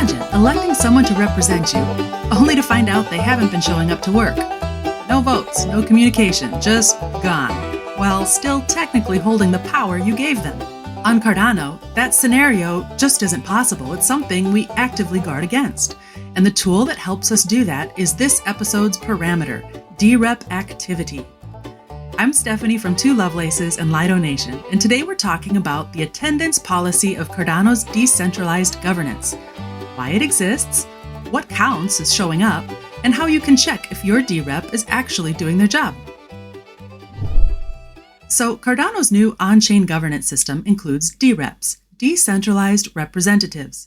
Imagine electing someone to represent you, only to find out they haven't been showing up to work. No votes, no communication, just gone, while still technically holding the power you gave them. On Cardano, that scenario just isn't possible. It's something we actively guard against. And the tool that helps us do that is this episode's parameter, dRep activity. I'm Stephanie from Two Lovelaces and Lido Nation, and today we're talking about the attendance policy of Cardano's decentralized governance, why it exists, what counts as showing up, and how you can check if your DRep is actually doing their job. So Cardano's new on-chain governance system includes DReps, Decentralized Representatives.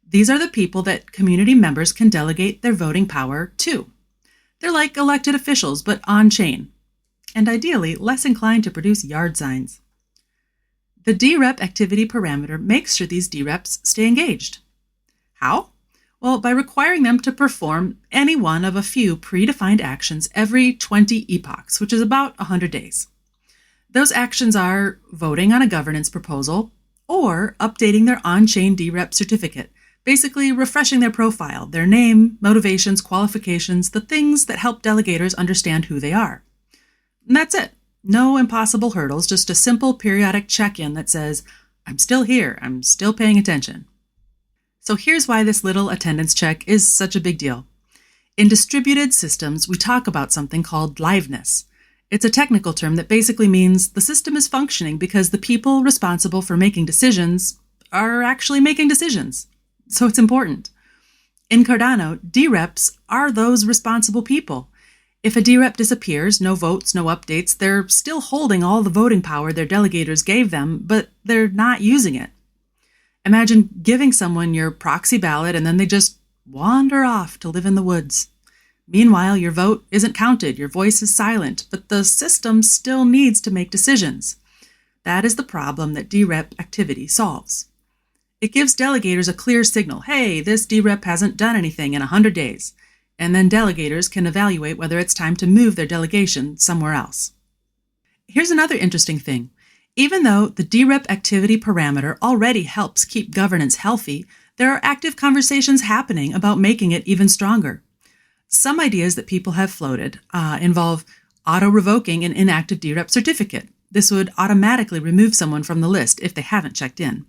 These are the people that community members can delegate their voting power to. They're like elected officials, but on-chain, and ideally less inclined to produce yard signs. The dRep activity parameter makes sure these DReps stay engaged. How? Well, by requiring them to perform any one of a few predefined actions every 20 epochs, which is about 100 days. Those actions are voting on a governance proposal or updating their on-chain DRep certificate, basically refreshing their profile, their name, motivations, qualifications, the things that help delegators understand who they are. And that's it. No impossible hurdles, just a simple periodic check-in that says, I'm still here, I'm still paying attention. So here's why this little attendance check is such a big deal. In distributed systems, we talk about something called liveness. It's a technical term that basically means the system is functioning because the people responsible for making decisions are actually making decisions. So it's important. In Cardano, DReps are those responsible people. If a DRep disappears, no votes, no updates, they're still holding all the voting power their delegators gave them, but they're not using it. Imagine giving someone your proxy ballot and then they just wander off to live in the woods. Meanwhile, your vote isn't counted, your voice is silent, but the system still needs to make decisions. That is the problem that dRep activity solves. It gives delegators a clear signal, hey, this DRep hasn't done anything in 100 days. And then delegators can evaluate whether it's time to move their delegation somewhere else. Here's another interesting thing. Even though the dRep activity parameter already helps keep governance healthy, there are active conversations happening about making it even stronger. Some ideas that people have floated involve auto-revoking an inactive DRep certificate. This would automatically remove someone from the list if they haven't checked in.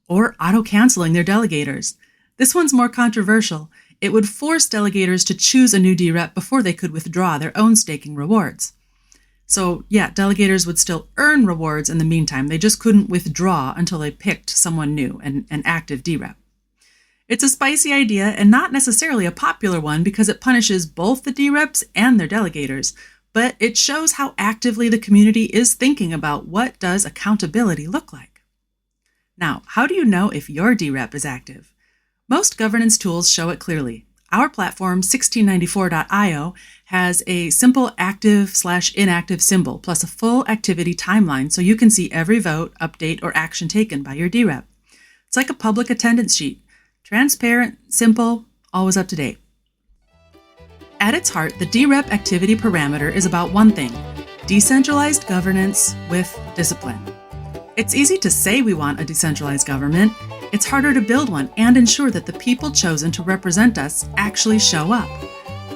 Or auto-canceling their delegators. This one's more controversial. It would force delegators to choose a new DRep before they could withdraw their own staking rewards. So yeah, delegators would still earn rewards in the meantime. They just couldn't withdraw until they picked someone new, an active DRep. It's a spicy idea and not necessarily a popular one because it punishes both the DReps and their delegators, but it shows how actively the community is thinking about what does accountability look like. Now, how do you know if your DRep is active? Most governance tools show it clearly. Our platform, 1694.io, has a simple active/inactive symbol plus a full activity timeline so you can see every vote, update, or action taken by your DRep. It's like a public attendance sheet. Transparent, simple, always up to date. At its heart, the dRep activity parameter is about one thing: decentralized governance with discipline. It's easy to say we want a decentralized government. It's harder to build one and ensure that the people chosen to represent us actually show up.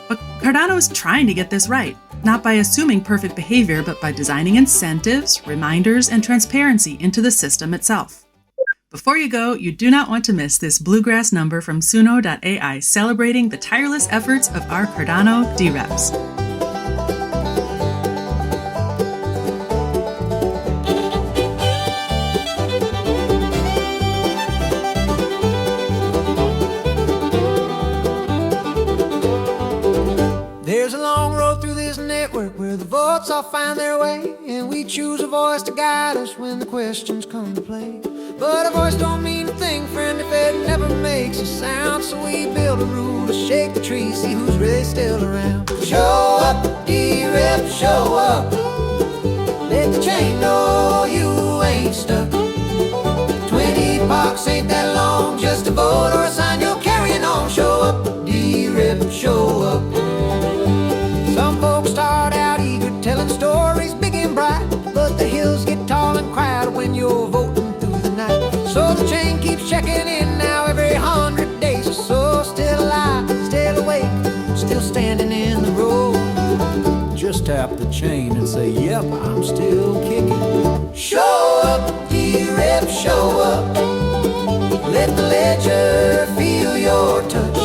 But Cardano is trying to get this right, not by assuming perfect behavior, but by designing incentives, reminders, and transparency into the system itself. Before you go, you do not want to miss this bluegrass number from Suno.ai celebrating the tireless efforts of our Cardano DReps. There's a long road through this network where the votes all find their way, and we choose a voice to guide us when the questions come to play. But a voice don't mean a thing, friend, if it never makes a sound. So we build a rule to shake the tree, see who's really still around. Show up, DRep, show up. Let the chain know you ain't stuck. 20 epochs ain't that long, just a vote or a sign you're carrying on. Show up, DRep, show up. Some folks start out eager, telling stories big and bright, but the hills get tall and quiet when you're voting through the night. So the chain keeps checking in now every 100 days. up the chain and say, yep, I'm still kicking. Show up, DReps, show up. Let the ledger feel your touch.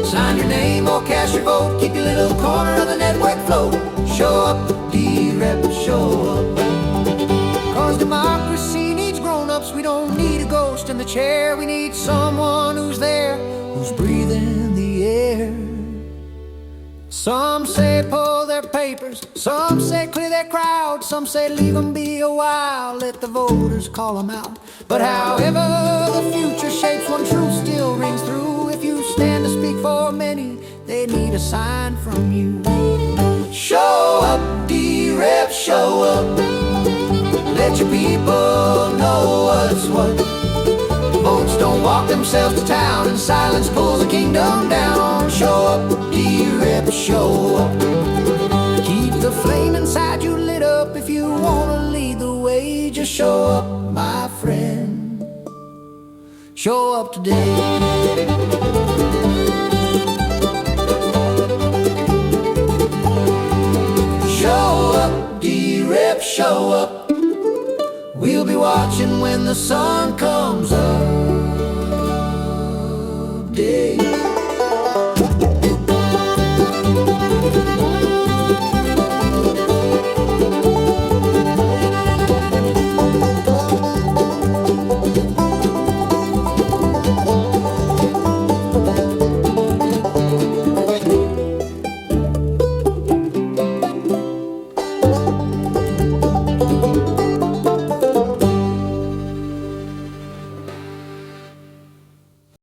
Sign your name or cast your vote. Keep your little corner of the network float. Show up, DReps, show up. Cause democracy needs grown-ups. We don't need a ghost in the chair. We need someone who's there, who's breathing the air. Some say pull their papers, some say clear their crowd, some say leave them be a while, let the voters call them out. But however the future shapes, one truth still rings through. If you stand to speak for many, they need a sign from you. Show up, DReps, show up. Let your people know what's what. Votes don't walk themselves to town, and silence pulls the kingdom down. Show up, DReps, show up. Keep the flame inside you lit up. If you wanna lead the way, just show up, my friend. Show up today. Show up, DReps, show up. We'll be watching when the sun comes up.